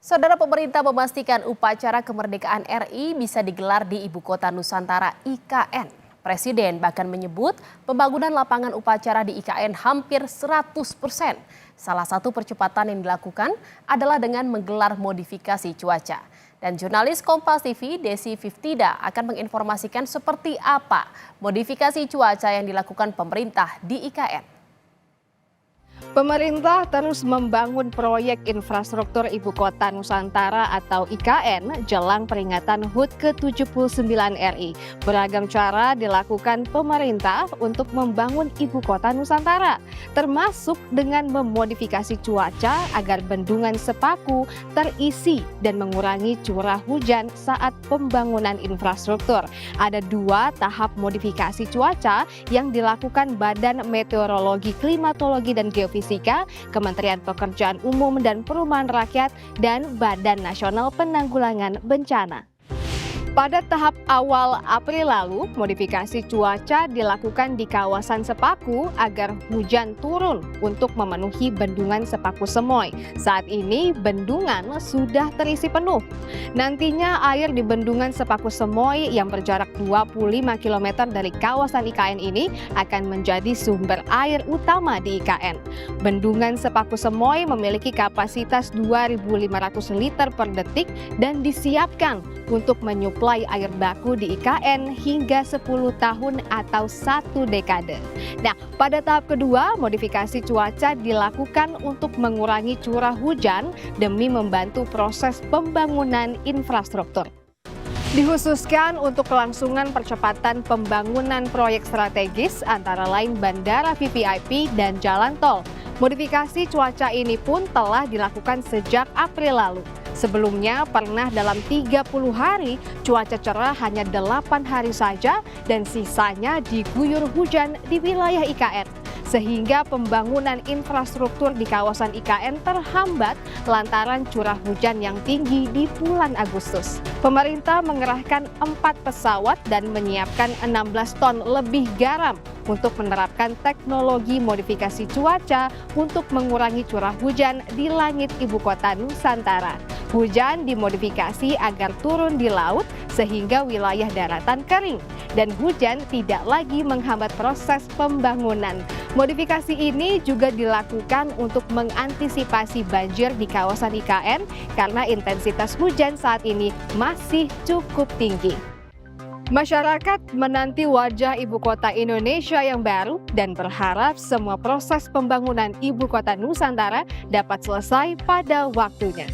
Saudara, pemerintah memastikan upacara kemerdekaan RI bisa digelar di Ibu Kota Nusantara IKN. Presiden bahkan menyebut pembangunan lapangan upacara di IKN hampir 100%. Salah satu percepatan yang dilakukan adalah dengan menggelar modifikasi cuaca. Dan jurnalis Kompas TV Desi Fiftida akan menginformasikan seperti apa modifikasi cuaca yang dilakukan pemerintah di IKN. Pemerintah terus membangun proyek infrastruktur Ibu Kota Nusantara atau IKN jelang peringatan HUT ke-79 RI. Beragam cara dilakukan pemerintah untuk membangun Ibu Kota Nusantara, termasuk dengan memodifikasi cuaca agar bendungan Sepaku terisi dan mengurangi curah hujan saat pembangunan infrastruktur. Ada dua tahap modifikasi cuaca yang dilakukan Badan Meteorologi, Klimatologi, dan Geofisika, Kementerian Pekerjaan Umum dan Perumahan Rakyat, dan Badan Nasional Penanggulangan Bencana. Pada tahap awal April lalu, modifikasi cuaca dilakukan di kawasan Sepaku agar hujan turun untuk memenuhi bendungan Sepaku Semoy. Saat ini bendungan sudah terisi penuh. Nantinya air di bendungan Sepaku Semoy yang berjarak 25 km dari kawasan IKN ini akan menjadi sumber air utama di IKN. Bendungan Sepaku Semoy memiliki kapasitas 2.500 liter per detik dan disiapkan untuk menyuplai air baku di IKN hingga 10 tahun atau 1 dekade. Nah, pada tahap kedua, modifikasi cuaca dilakukan untuk mengurangi curah hujan demi membantu proses pembangunan infrastruktur. Dikhususkan untuk kelangsungan percepatan pembangunan proyek strategis antara lain bandara VVIP dan jalan tol. Modifikasi cuaca ini pun telah dilakukan sejak April lalu. Sebelumnya pernah dalam 30 hari cuaca cerah hanya 8 hari saja dan sisanya diguyur hujan di wilayah IKN. Sehingga pembangunan infrastruktur di kawasan IKN terhambat lantaran curah hujan yang tinggi di bulan Agustus. Pemerintah mengerahkan 4 pesawat dan menyiapkan 16 ton lebih garam untuk menerapkan teknologi modifikasi cuaca untuk mengurangi curah hujan di langit Ibu Kota Nusantara. Hujan dimodifikasi agar turun di laut sehingga wilayah daratan kering dan hujan tidak lagi menghambat proses pembangunan. Modifikasi ini juga dilakukan untuk mengantisipasi banjir di kawasan IKN karena intensitas hujan saat ini masih cukup tinggi. Masyarakat menanti wajah Ibu Kota Indonesia yang baru dan berharap semua proses pembangunan Ibu Kota Nusantara dapat selesai pada waktunya.